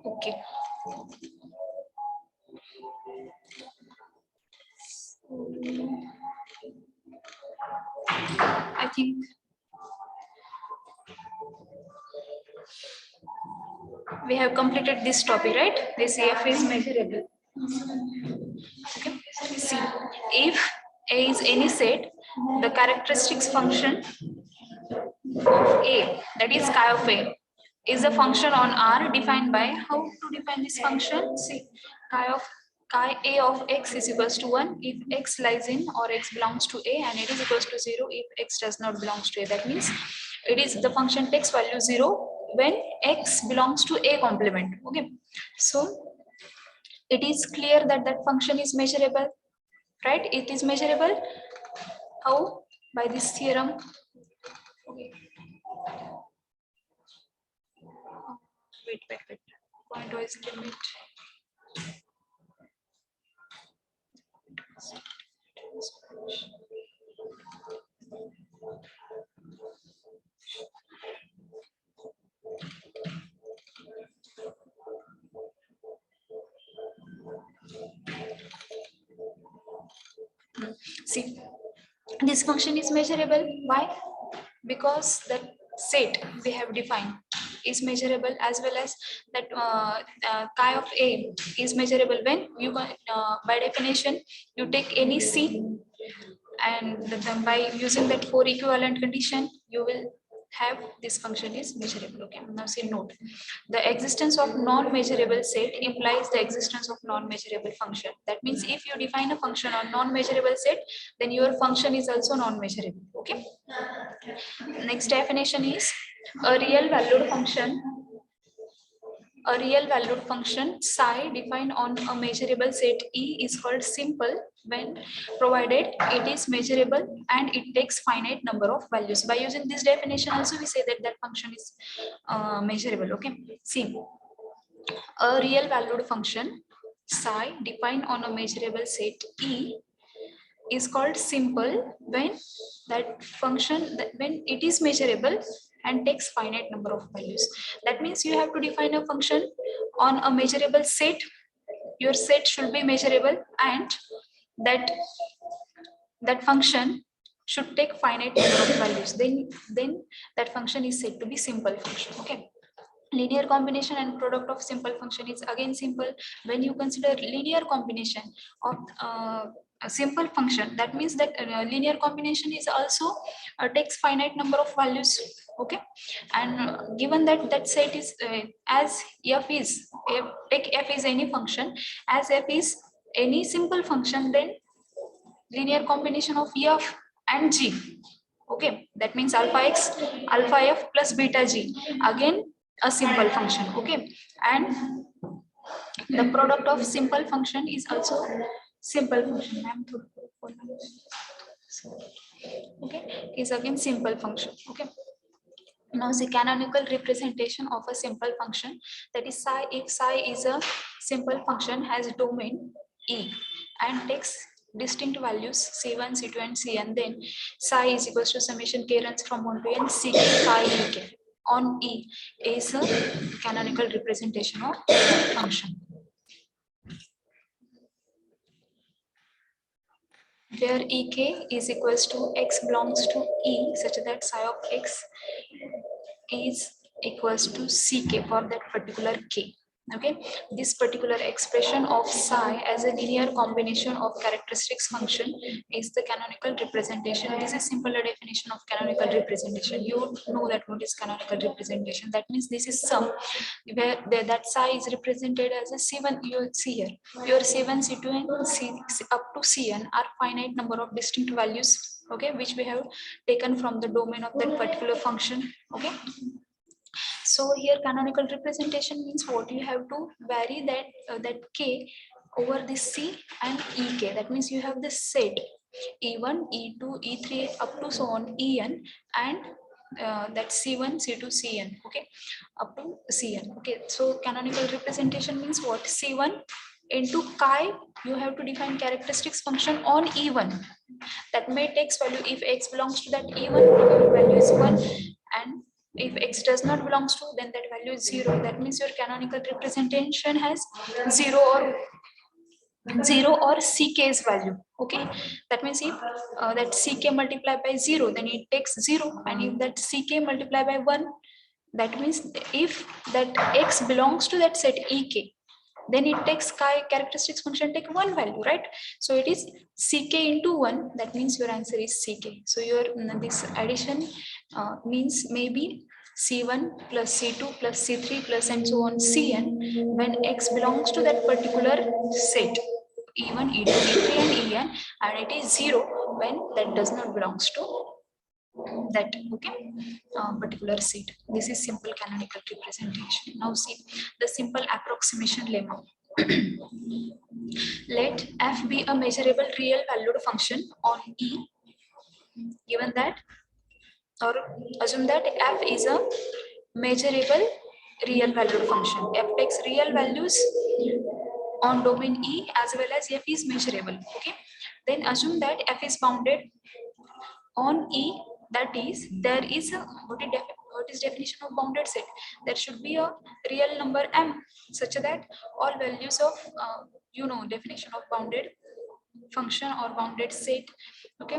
Okay. I think we have completed this topic, right? This F is measurable. Okay. See, if A is any set, the characteristics function of A, that is chi of A, is a function on R defined by, how to define this function? See, chi A of x is equals to 1 if x lies in or x belongs to A, and it is equals to 0 if x does not belongs to A. That means it is the function takes value 0 when x belongs to A complement. Okay, so it is clear that that function is measurable, right? It is measurable. How? By this theorem. Okay. Wait. Pointwise limit. See, this function is measurable. Why? Because that set we have defined is measurable, as well as that chi of A is measurable when you by definition you take any C, and then by using that 4 equivalent condition you will have this function is measurable. Okay, now say note, the existence of non-measurable set implies the existence of non-measurable function. That means if you define a function on non-measurable set, then your function is also non-measurable. Okay, next definition is a real valued function. A real valued function psi defined on a measurable set E is called simple when provided it is measurable and it takes finite number of values. By using this definition also we say that that function is measurable. Okay, see, a real valued function psi defined on a measurable set E is called simple when that function when it is measurable and takes finite number of values. That means you have to define a function on a measurable set. Your set should be measurable, and that function should take finite number of values. Then that function is said to be simple function. Okay, linear combination and product of simple function is again simple when you consider linear combination of a simple function. That means that linear combination is also takes finite number of values. Okay, and given that that set is as f is take f is any function, as f is any simple function, then linear combination of f and g. Okay, that means alpha x alpha f plus beta g, again a simple function. Okay, and the product of simple function is also simple function. Okay, is again simple function. Okay, now the canonical representation of a simple function, that is psi. If psi is a simple function, has domain E and takes distinct values c1, c2 and cn, then psi is equals to summation k runs from 1 to n ck phi ek on E is a canonical representation of function, where ek is equals to x belongs to E such that psi of x is equals to ck for that particular k. Okay, this particular expression of psi as a linear combination of characteristics function is the canonical representation. This is simpler definition of canonical representation. You know that what is canonical representation. That means this is sum where that psi is represented as a c1. You see here your c1, c2 and c up to cn are finite number of distinct values, okay, which we have taken from the domain of that particular function. Okay, so here canonical representation means what? You have to vary that k over this c and ek. That means you have this set e1, e2, e3 up to so on en, and that C1, C2, Cn, okay, up to Cn. Okay, so canonical representation means what? C1 into chi, you have to define characteristics function on E1 that may takes value if x belongs to that E1, value is 1, and if x does not belongs to, then that value is 0. That means your canonical representation has 0 or ck's value. Okay, that means if that ck multiplied by 0, then it takes 0, and if that ck multiplied by 1, that means if that x belongs to that set ek, then it takes chi characteristics function take one value, right? So it is ck into 1, that means your answer is ck. So your this addition means maybe C1 plus C2 plus C3 plus and so on Cn when x belongs to that particular set E1, E2, E3 and En, and it is 0 when that does not belongs to that, okay, particular set. This is simple canonical representation. Now see the simple approximation lemma. Let f be a measurable real valued function on E, given that, or assume that f is a measurable real valued function. F takes real values on domain E as well as f is measurable. Okay, then assume that f is bounded on E, that is there is a what is definition of bounded set? There should be a real number m such that all values of definition of bounded function or bounded set. Okay,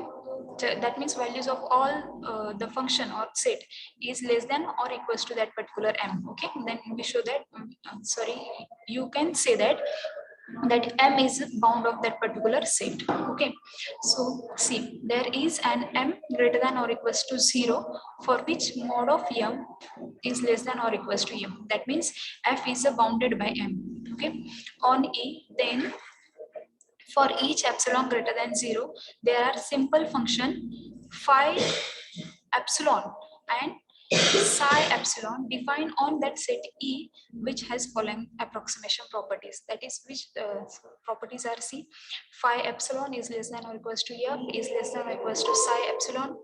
so that means values of all the function or set is less than or equals to that particular m. Okay, then we show that you can say that m is bound of that particular set. Okay, so see there is an m greater than or equals to 0 for which mod of m is less than or equals to m. That means f is bounded by m. Okay, on E, then for each epsilon greater than 0, there are simple function phi epsilon and psi epsilon defined on that set E, which has following approximation properties. That is, which properties are C. Phi epsilon is less than or equals to F is less than or equals to psi epsilon,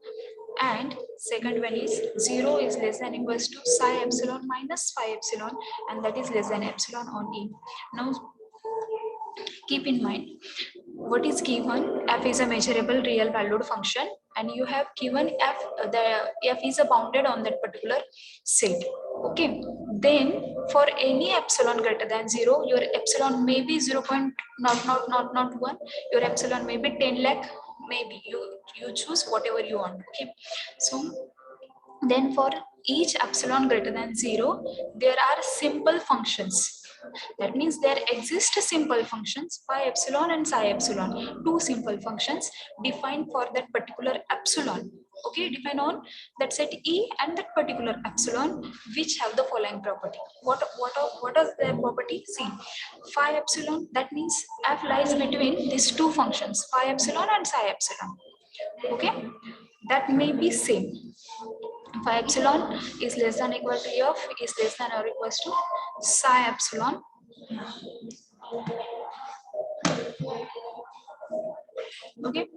and second one is 0 is less than or equals to psi epsilon minus phi epsilon, and that is less than epsilon on E. Now keep in mind what is given. F is a measurable real valued function, and you have given f, the f is bounded on that particular set. Okay, then for any epsilon greater than 0, your epsilon may be 0. Not 1, your epsilon may be 10 lakh, maybe you choose whatever you want. Okay, so then for each epsilon greater than 0, there are simple functions. That means there exist simple functions phi epsilon and psi epsilon, two simple functions defined for that particular epsilon. Okay, defined on that set E and that particular epsilon, which have the following property. What is their property? See, phi epsilon, that means f lies between these two functions phi epsilon and psi epsilon. Okay, that may be same. Phi epsilon is less than or equal to f is less than or equals to psi epsilon. Okay,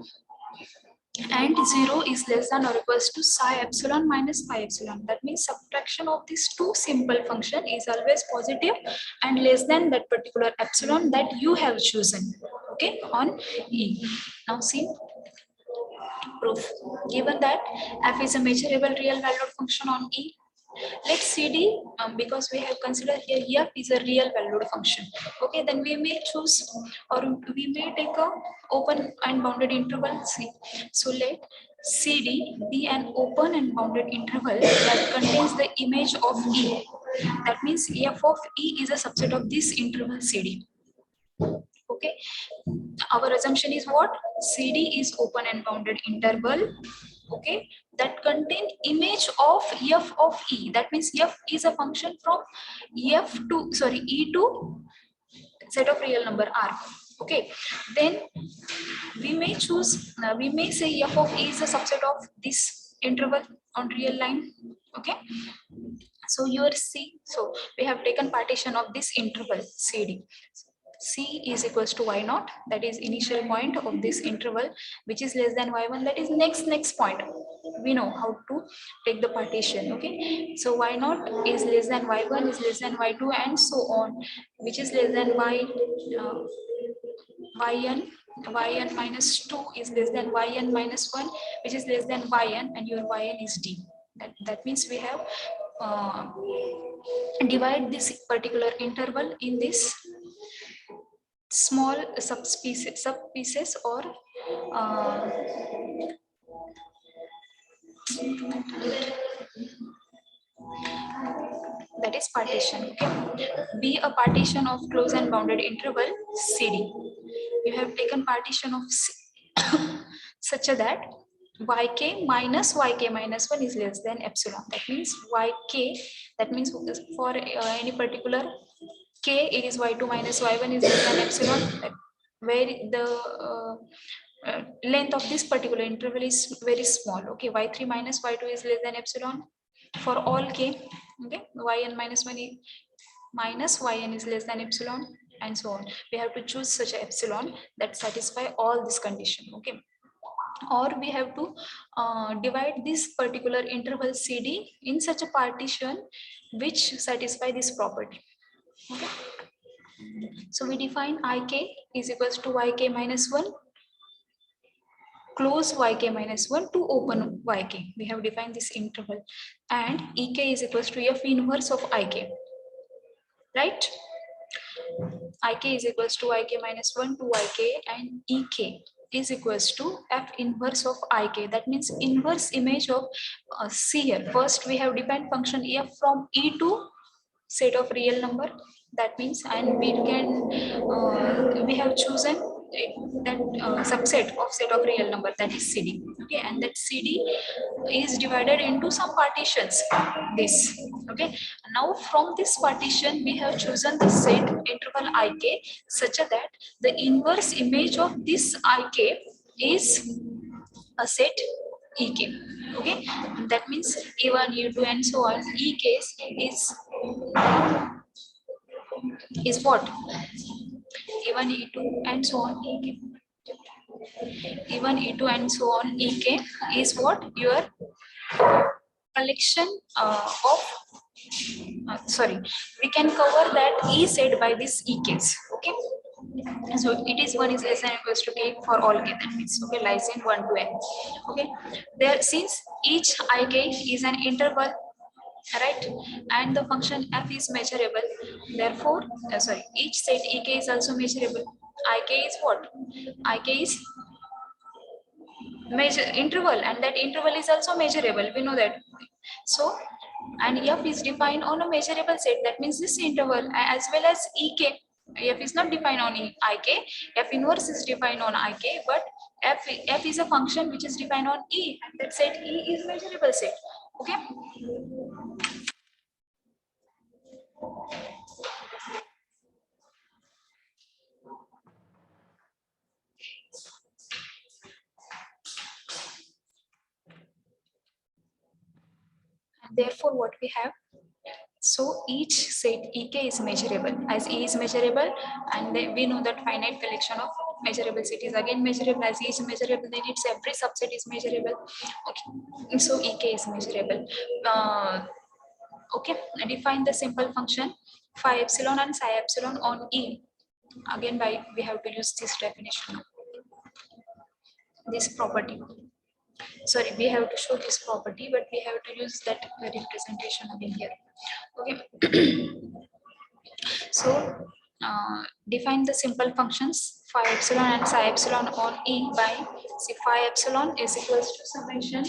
and 0 is less than or equals to psi epsilon minus phi epsilon. That means subtraction of these two simple function is always positive and less than that particular epsilon that you have chosen. Okay, on E. Now see proof. Given that f is a measurable real valued function on E, let CD, because we have considered here f is a real valued function. Okay, then we may choose or we may take a open and bounded interval C. So let CD be an open and bounded interval that contains the image of E. That means f of E is a subset of this interval CD. Okay, our assumption is what? CD is open and bounded interval, okay, that contain image of f of E. That means f is a function from f to E to set of real number R. Okay, then we may choose, we may say f of E is a subset of this interval on real line. Okay, so your C, so we have taken partition of this interval CD. C is equals to y0, that is initial point of this interval, which is less than y1, that is next point, we know how to take the partition. Okay, so y0 is less than y1 is less than y2 and so on, which is less than yn minus 2 is less than yn minus 1, which is less than yn, and your yn is d. That means we have divide this particular interval in this small subspecies or that is partition. Okay, be a partition of closed and bounded interval CD. You have taken partition of such that yk minus 1 is less than epsilon. That means yk, that means for any particular k, it is y2 minus y1 is less than epsilon, where the length of this particular interval is very small. Okay, y3 minus y2 is less than epsilon for all k. Okay, yn minus 1 minus yn is less than epsilon, and so on. We have to choose such a epsilon that satisfy all this condition. Okay, or we have to divide this particular interval CD in such a partition which satisfy this property. Okay, so we define ik is equals to yk minus 1, close yk minus 1 to open yk. We have defined this interval, and ek is equals to f inverse of ik, right? Ik is equals to yk minus 1 to yk, and ek is equals to f inverse of ik. That means inverse image of C here. First we have defined function f from E to set of real number. That means, and we can we have chosen that subset of set of real number, that is CD. Okay, and that CD is divided into some partitions, this. Okay, now from this partition we have chosen the set interval ik such that the inverse image of this ik is a set ek. Okay, that means E1, E2 and so on. E case is what? E1, E2 and so on ek. E1, E2 and so on ek is what? Your collection of sorry, we can cover that E set by this ek's. Okay, so it is 1 is less than or equals to k for all k. That means, okay, lies in 1 to n. Okay, there, since each ik is an interval, right, and the function f is measurable, therefore sorry, each set ek is also measurable. Ik is what? Ik is measure interval, and that interval is also measurable, we know that. So, and f is defined on a measurable set, that means this interval as well as ek. F is not defined on ik, f inverse is defined on ik, but f is a function which is defined on E, and that set E is measurable set. Okay, and therefore what we have, so each set ek is measurable, as E is measurable, and then we know that finite collection of measurable set is again measurable. As E is measurable, then its every subset is measurable. Okay, so ek is measurable. Okay, define the simple function phi epsilon and psi epsilon on E. Again, by we have to use this definition, this property. Sorry, we have to show this property, but we have to use that representation again here. Okay. So define the simple functions phi epsilon and psi epsilon on E by, see, phi epsilon is equals to summation,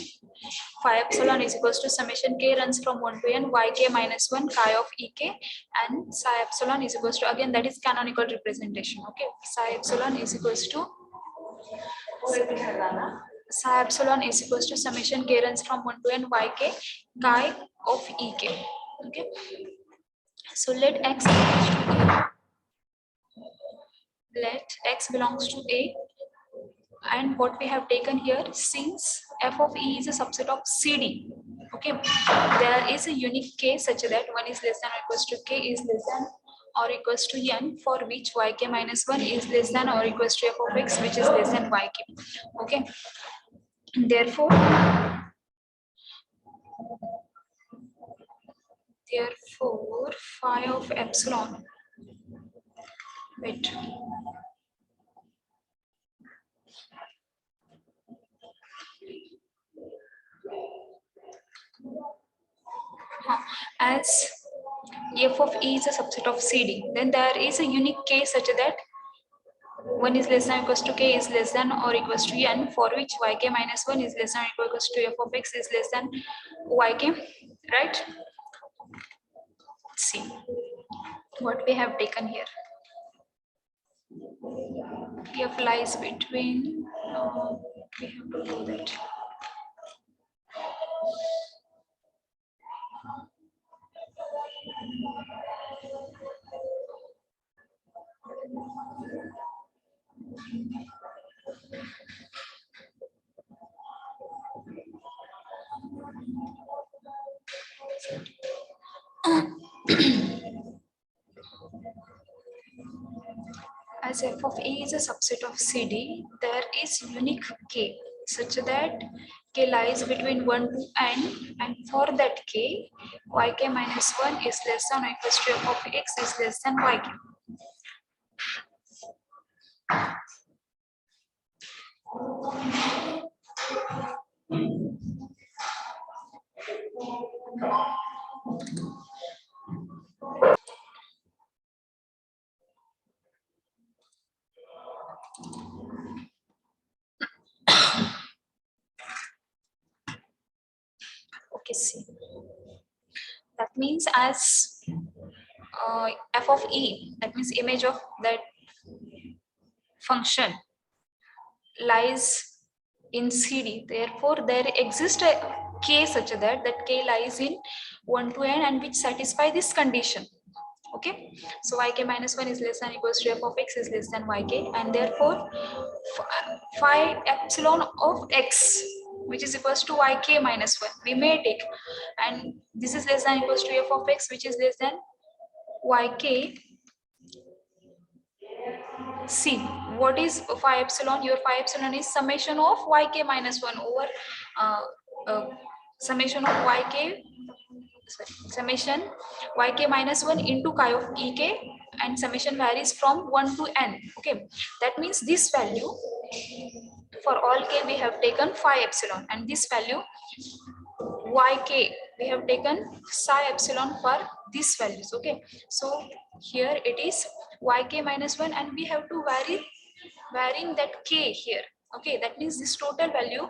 phi epsilon is equals to summation k runs from 1 to n yk minus 1 chi of ek, and psi epsilon is equals to, again, that is canonical representation. Okay, psi epsilon is equals to psi epsilon is equals to summation k runs from 1 to n yk chi of ek. Okay, so let x belongs to A. Let x belongs to A, and what we have taken here, since f of E is a subset of CD, okay, there is a unique case such that 1 is less than or equals to k is less than or equals to n, for which yk minus 1 is less than or equals to f of x, which is less than yk. Okay, therefore Therefore, phi of epsilon. Wait. As f of e is a subset of CD, then there is a unique case such that 1 is less than or equals to k is less than or equals to n, for which yk minus 1 is less than or equals to f of x is less than yk, right? See what we have taken here. F lies between, we have to do that. As f of a is a subset of CD, there is unique k such that k lies between 1 to n, and for that k, yk minus 1 is less than or equals to f of x is less than yk. Okay, see. That means as f of e, that means image of that function lies in CD. Therefore, there exists a k such that k lies in 1 to n and which satisfy this condition. Okay, so yk minus 1 is less than or equals to f of x is less than yk, and therefore phi epsilon of x, which is equals to yk minus 1, we may take, and this is less than or equals to f of x, which is less than yk. See, what is phi epsilon? Your phi epsilon is summation of yk minus 1 over summation of yk, summation yk minus 1 into chi of ek, and summation varies from 1 to n. Okay, that means this value for all k we have taken phi epsilon, and this value yk we have taken psi epsilon for these values. Okay, so here it is yk minus 1, and we have to varying that k here. Okay, that means this total value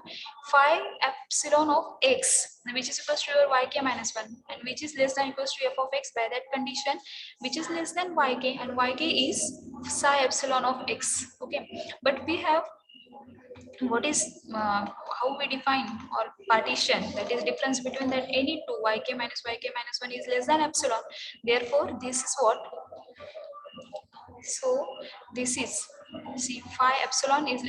phi epsilon of x, which is equals to your yk minus 1, and which is less than equals to f of x by that condition, which is less than yk, and yk is psi epsilon of x. Okay, but we have what is how we define or partition, that is difference between that any two yk minus 1 is less than epsilon. Therefore, this is what, so this is, see, phi epsilon is,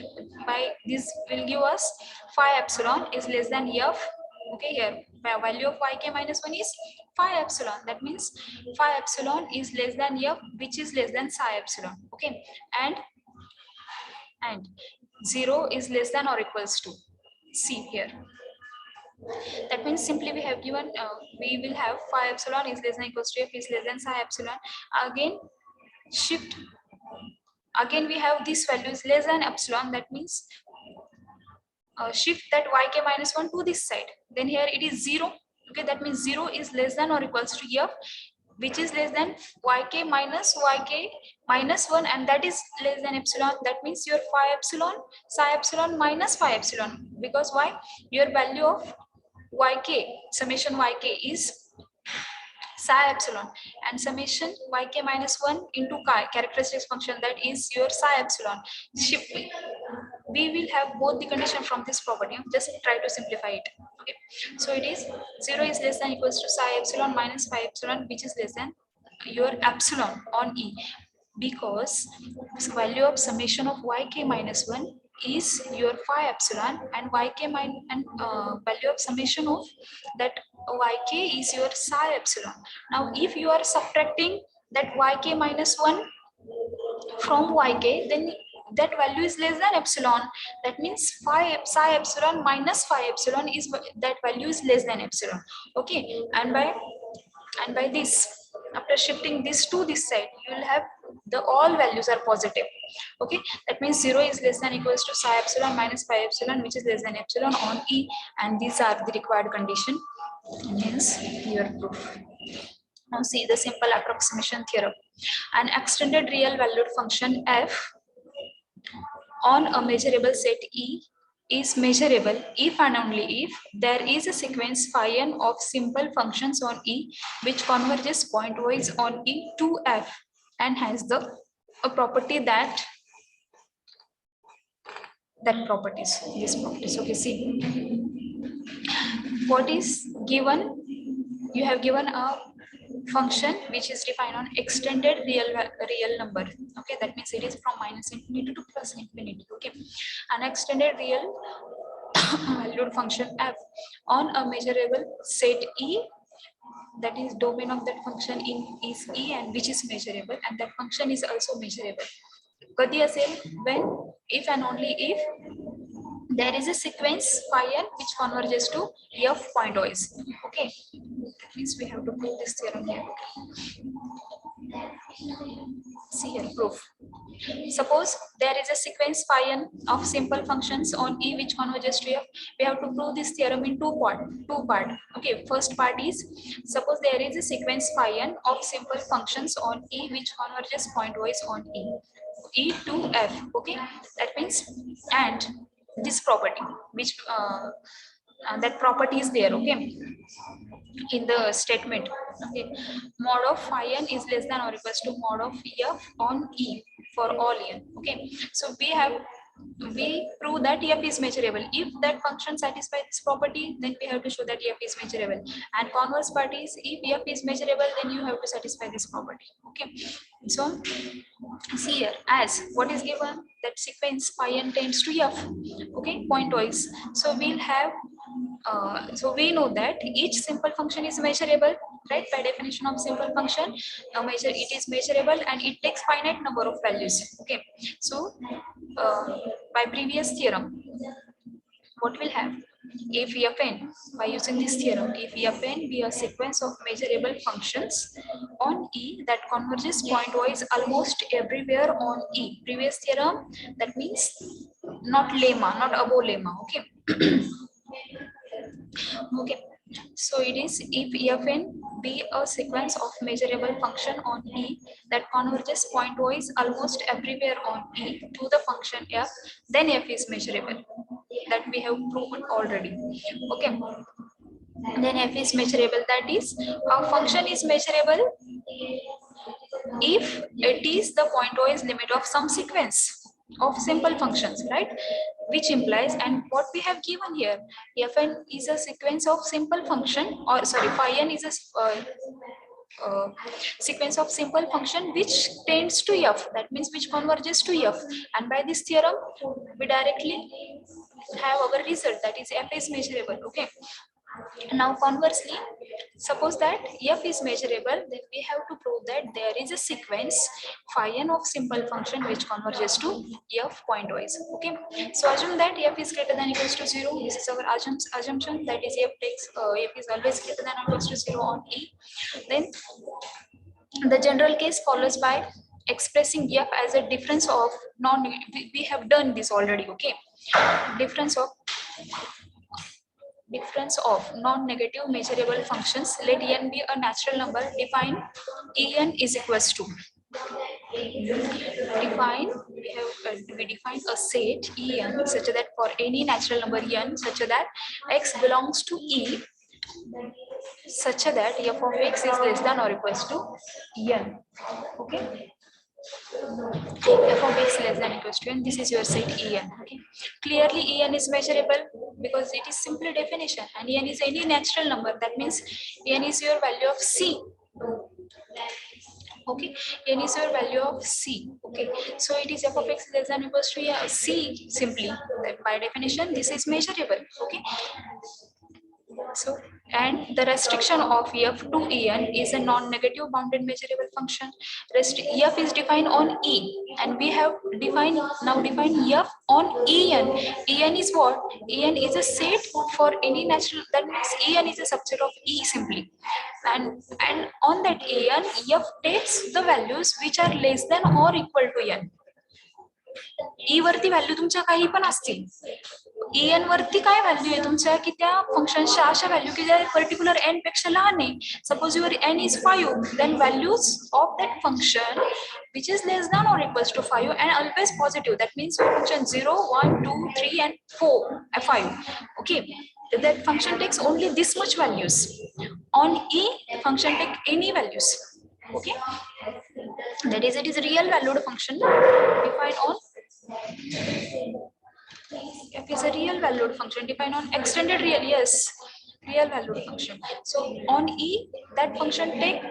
by this will give us phi epsilon is less than f. Okay, here value of yk minus 1 is phi epsilon, that means phi epsilon is less than f, which is less than psi epsilon. Okay, and 0 is less than or equals to, see here, that means simply we have given we will have phi epsilon is less than equals to f is less than psi epsilon. Again shift, again we have this value is less than epsilon, that means shift that yk minus 1 to this side, then here it is 0. Okay, that means 0 is less than or equals to f, which is less than yk minus 1, and that is less than epsilon. That means your phi epsilon, psi epsilon minus phi epsilon, because why, your value of yk, summation yk is psi epsilon, and summation yk minus 1 into chi, characteristics function, that is your psi epsilon. Shift, we will have both the condition from this property. Just try to simplify it. Okay, so it is 0 is less than equals to psi epsilon minus phi epsilon, which is less than your epsilon on e, because value of summation of yk minus 1 is your phi epsilon, and yk minus and value of summation of that yk is your psi epsilon. Now if you are subtracting that yk minus 1 from yk, then that value is less than epsilon. That means psi epsilon minus phi epsilon is that value is less than epsilon. Okay, and by this, after shifting this to this side, you will have the all values are positive. Okay, that means 0 is less than equals to psi epsilon minus phi epsilon, which is less than epsilon on E, and these are the required condition, and hence your proof. Now see the simple approximation theorem. An extended real valued function f on a measurable set E is measurable if and only if there is a sequence phi n of simple functions on E which converges pointwise on E to f and has the a property that properties, these properties. Okay, see what is given. You have given a function which is defined on extended real number. Okay, that means it is from minus infinity to plus infinity. Okay, an extended real valued function f on a measurable set E, that is domain of that function in is E and which is measurable, and that function is also measurable. कधी असेल when, if and only if there is a sequence phi n which converges to f pointwise. Okay, that means we have to prove this theorem here. See here, proof. Suppose there is a sequence phi n of simple functions on E which converges to f. We have to prove this theorem in two part. Okay, first part is, suppose there is a sequence phi n of simple functions on E which converges pointwise on E to f. Okay, that means, and this property which that property is there. Okay, in the statement. Okay, mod of phi n is less than or equals to mod of f on E for all n. Okay, so we prove that f is measurable. If that function satisfies this property, then we have to show that f is measurable, and converse part is, if f is measurable, then you have to satisfy this property. Okay, so see here, as what is given, that sequence phi n tends to f. Okay, pointwise. So we'll have so we know that each simple function is measurable, right? By definition of simple function, it is measurable and it takes finite number of values. Okay, so by previous theorem, what we'll have, if fn, by using this theorem, if fn be a sequence of measurable functions on E that converges pointwise almost everywhere on E. Previous theorem, that means not lemma, not above lemma. Okay. Okay, so it is, if fn be a sequence of measurable function on E that converges pointwise almost everywhere on E to the function f, then f is measurable. That we have proven already. Okay, then f is measurable, that is, a function is measurable if it is the pointwise limit of some sequence of simple functions, right? Which implies, and what we have given here, fn is a sequence of simple function, or sorry, phi n is a sequence of simple function which tends to f, that means which converges to f, and by this theorem we directly have our result, that is f is measurable. Okay, now conversely, suppose that f is measurable, then we have to prove that there is a sequence phi n of simple function which converges to f pointwise. Okay, so assume that f is greater than equals to 0. This is our assumption, that is f is always greater than or equals to 0 on E. Then the general case follows by expressing f as a difference of we have done this already. Okay, difference of non-negative measurable functions. Let n be a natural number. Define en is equals to, we define a set en such that for any natural number n such that x belongs to E, such that f of x is less than or equals to n. Okay, f of x less than equals to n, this is your set en. Okay, clearly en is measurable because it is simply definition, and n is any natural number, that means n is your value of C. Okay, n is your value of C. Okay, so it is f of x less than equals to C simply, by definition this is measurable. Okay, so and the restriction of f to en is a non-negative bounded measurable function. F is defined on E, and we have defined f on En. En is what? En is a set for any natural, that means En is a subset of E simply. And on that En, f takes the values which are less than or equal to n. E वरती value तुमच्या काही पण असतील, En वरती काय value आहे तुमच्या की त्या फंक्शनच्या अशा व्हॅल्यू की ज्या पर्टिक्युलर n पेक्षा लहान आहे. Suppose your n is 5, then values of that function which is less than or equals to 5 and always positive, that means your function 0, 1, 2, 3 and 4 5. Okay, that function takes only this much values. On E, function take any values. Okay, that is, it is a real valued function defined on f is a real valued function defined on extended real, yes, real valued function. So on E, that function take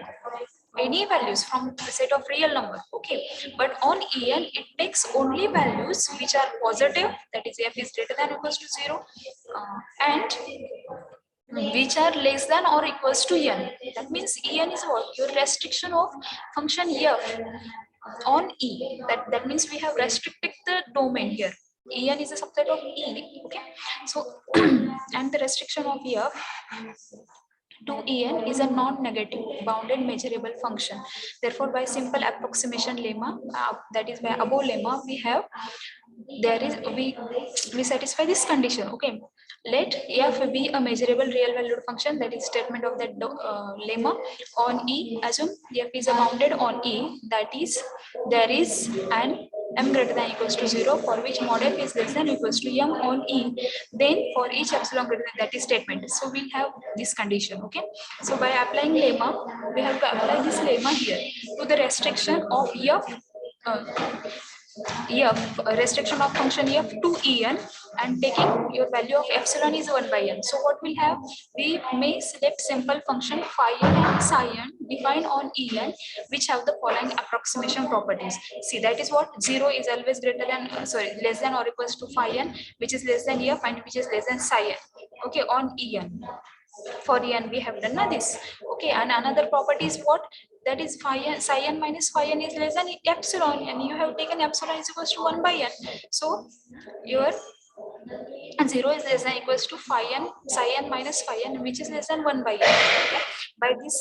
any values from the set of real number. Okay, but on En it takes only values which are positive, that is f is greater than or equals to 0, and which are less than or equals to n. That means En is what? Your restriction of function f on E. That means we have restricted the domain here. En is a subset of E. Okay, so and the restriction of f to En is a non-negative bounded measurable function. Therefore, by simple approximation lemma, that is by above lemma, we have we satisfy this condition. Okay, let f be a measurable real valued function, that is statement of that lemma. On E, assume f is a bounded on E, that is there is an m greater than equals to 0 for which mod f is less than equals to m on E, then for each epsilon greater than that is statement. So we have this condition. Okay, so by applying lemma, we have to apply this lemma here to the restriction of restriction of function f to En, and taking your value of epsilon is 1 by n. So what we'll have, we may select simple function phi n and psi n defined on En, which have the following approximation properties. See, that is what 0 is always greater than less than or equals to phi n, which is less than f, and which is less than psi n. Okay, on En. For En we have done this. Okay, and another property is what? That is phi n, psi n minus phi n is less than epsilon, and you have taken epsilon is equals to 1 by n. So your 0 is less than equals to phi n, psi n minus phi n, which is less than 1 by n. Okay? By this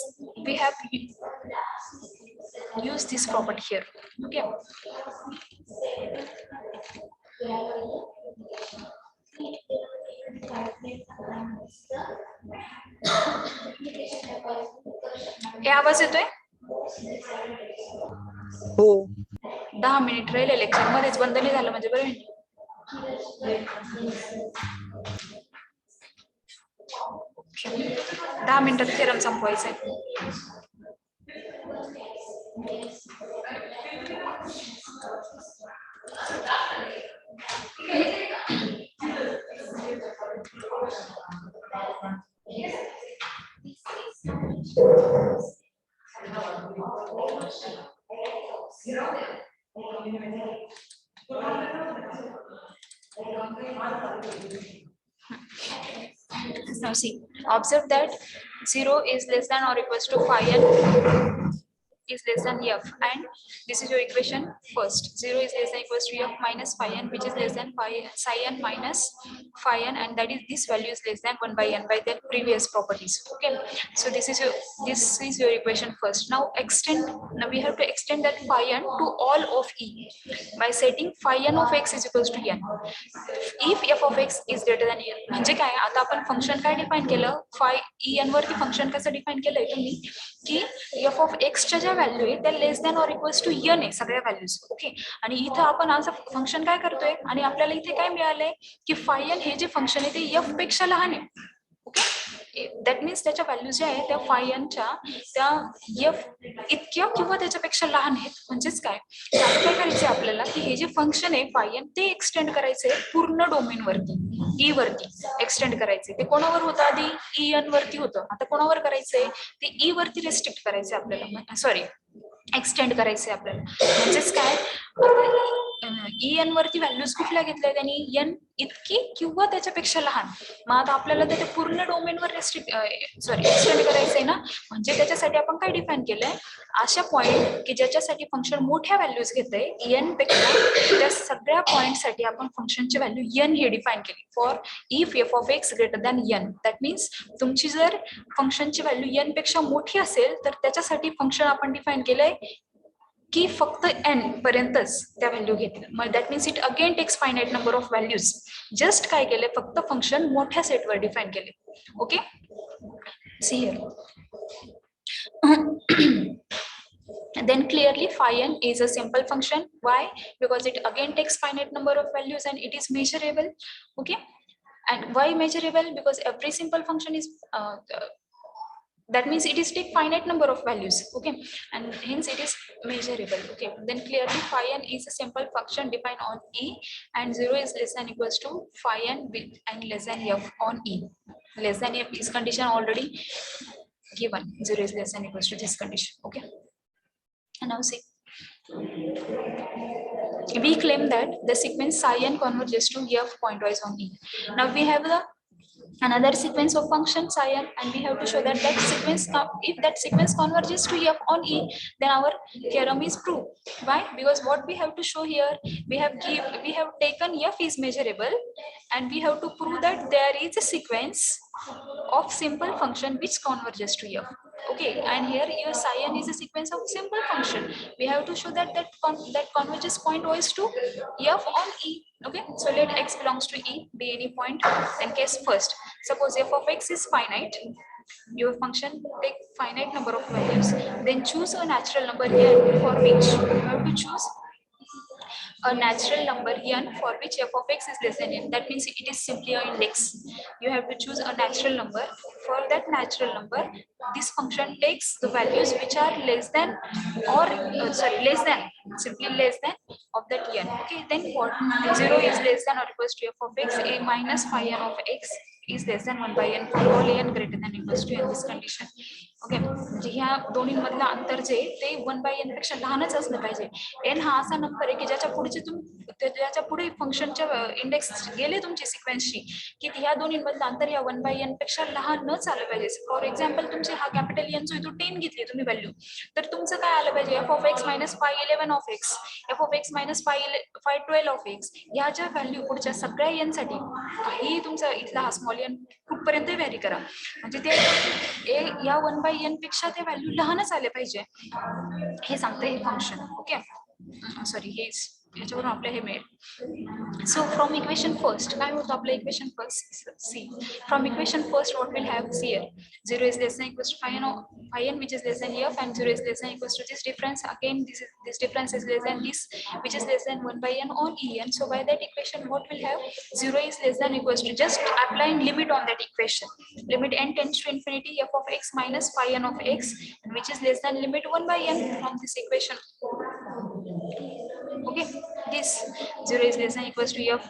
we have used this property here. Okay. हे आवाज येतोय? हो 10 minute राहिले lecture मध्येच बंद नाही झालं म्हणजे बरं. 10 मिनिटात थेरम संपवायचा आहे. Now see, observe that 0 is less than or equals to phi n is less than f, and this is your equation first. 0 is less than equals to f minus phi n, which is less than psi n minus phi n, and that is this value is less than 1 by n by their previous properties. Okay, so this is your equation first. Now we have to extend that phi n to all of E by setting phi n of x is equals to n. If f of x is greater than n, म्हणजे काय, आता आपण function काय define केलं, phi en वरती function कसं define केलंय तुम्ही की f of x च्या ज्या व्हॅल्यू आहे त्या less than or equals to n आहे सगळ्या व्हॅल्यूज. ओके, आणि इथं आपण असं फंक्शन काय करतोय, आणि आपल्याला इथे काय मिळालंय की phi n हे जे फंक्शन आहे ते f पेक्षा लहान आहे. ओके, दॅट मीन्स त्याच्या व्हॅल्यू ज्या आहेत त्या phi n च्या त्या f इतक्या किंवा त्याच्यापेक्षा लहान आहेत. म्हणजेच काय, काय करायचंय आपल्याला की हे जे फंक्शन आहे phi n ते एक्सटेंड करायचंय पूर्ण डोमेन वरती, E वरती एक्सटेंड करायचंय. ते कोणावर होतं आधी, En वरती होतं, आता कोणावर करायचंय ते E वरती रेस्ट्रिक्ट करायचंय आपल्याला, सॉरी एक्सटेंड करायचंय आपल्याला. म्हणजेच काय, en वरती व्हॅल्यूज कुठल्या घेतल्या त्यांनी, n इतकी किंवा त्याच्यापेक्षा लहान. मग आता आपल्याला ते पूर्ण डोमेनवर एक्सटेंड करायचंय ना, म्हणजे त्याच्यासाठी आपण काय डिफाईन केलंय, अशा पॉइंट की ज्याच्यासाठी फंक्शन मोठ्या व्हॅल्यूज घेतंय n पेक्षा, त्या सगळ्या पॉइंटसाठी आपण फंक्शनची व्हॅल्यू n हे डिफाईन केली. For if f of x greater than n, that means तुमची जर फंक्शनची व्हॅल्यू n पेक्षा मोठी असेल तर त्याच्यासाठी फंक्शन आपण डिफाईन केलंय की फक्त n पर्यंतच त्या व्हॅल्यू घेतल्या. मग that means it again takes finite number of values. Just काय केले, फक्त फंक्शन मोठ्या सेटवर डिफाईन केले. Okay, see here. Then clearly phi n is a simple function. Why? Because it again takes finite number of values and it is measurable. Okay, and why measurable? Because every simple function is that means it is take finite number of values. Okay, and hence it is measurable. Okay, then clearly phi n is a simple function defined on E, and 0 is less than equals to phi n and less than f on E. Less than f is condition already given. 0 is less than equals to this condition. Okay, and now see, we claim that the sequence psi n converges to f pointwise on E. Now we have the another sequence of function psi n, and we have to show that that sequence, if that sequence converges to f on E, then our theorem is proved. Why? Because what we have to show here, we have taken f is measurable, and we have to prove that there is a sequence of simple function which converges to f. Okay, and here your psi n is a sequence of simple function. We have to show that that converges pointwise to f on E. Okay, so let x belongs to E be any point. And case first, suppose f of x is finite, your function take finite number of values, then choose a natural number n for which you have to choose a natural number n for which f of x is less than n. That means it is simply an index. You have to choose a natural number. For that natural number, this function takes the values which are less than or less than, simply less than of that n. Okay, then what? 0 is less than or equals to f of x, a minus phi n of x is less than 1 by n for all n greater than equals to n this condition. Okay, म्हणजे ह्या दोन्हीमधलं अंतर जे ते 1 by n पेक्षा लहानच असलं पाहिजे. n हा असा नंबर आहे की ज्याच्या पुढे फंक्शनच्या इंडेक्स गेले तुमची सिक्वेन्सची, की ह्या दोन्हीमधलं अंतर या 1 by n पेक्षा लहान न झालं पाहिजे. फॉर एक्झाम्पल तुमची हा कॅपिटल n जो आहे तो 10 घेतली तुम्ही व्हॅल्यू, तर तुमचं काय आलं पाहिजे, f of x minus phi 11 of x, f of x minus phi 12 of x, ह्या ज्या व्हॅल्यू पुढच्या सगळ्या n साठी काही तुमचा इथला हा स्मॉल n कुठपर्यंत व्हॅरी करा, म्हणजे ते या 1 by n पेक्षा ते व्हॅल्यू लहानच आले पाहिजे हे सांगते हे फंक्शन. ओके, सॉरी हे याच्यावरून आपलं हे मिळेल. सो फ्रॉम इक्वेशन फर्स्ट काय होतं आपलं, equation first C, from equation first what will have C here, 0 is less than equals to phi n which is less than f, and 0 is less than equals to this difference. Again this difference is less than this which is less than 1 by n on E, and so by that equation what will have, 0 is less than equals to, just applying limit on that equation, limit n tends to infinity f of x minus phi n of x, which is less than limit 1 by n from this equation. Okay, this 0 is less than equals to f,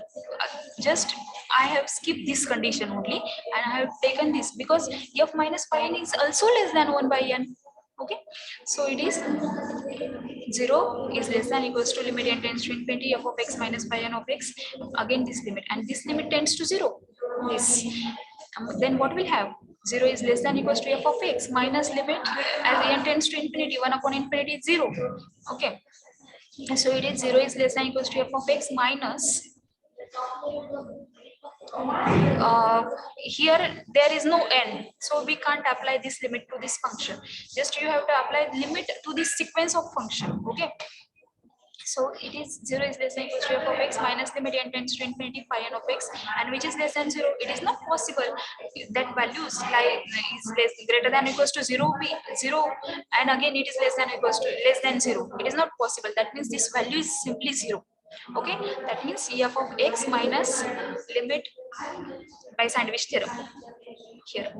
just I have skipped this condition only and I have taken this because f minus phi n is also less than 1 by n. Okay, so it is 0 is less than equals to limit n tends to infinity f of x minus phi n of x, again this limit, and this limit tends to 0, this, then what will have, 0 is less than equals to f of x minus limit as n tends to infinity, 1 upon infinity is 0. Okay, so it is 0 is less than equals to f of x minus, here there is no n, so we can't apply this limit to this function, just you have to apply limit to this sequence of function. Okay, so it is 0 is less than equals to f of x minus limit n tends to infinity phi n of x, and which is less than 0. It is not possible that values is greater than equals to 0 be 0 and again it is less than equals to less than 0. It is not possible. That means this value is simply 0. Okay, that means f of x minus limit by sandwich theorem. Here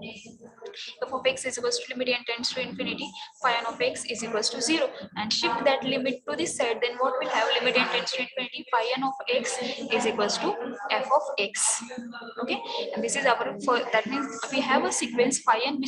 f of x is equals to limit n tends to infinity phi n of x is equals to 0, and shift that limit to this side, then what will have, limit n tends to infinity phi n of x is equals to f of x. Okay, and this is our, that means we have a sequence phi n which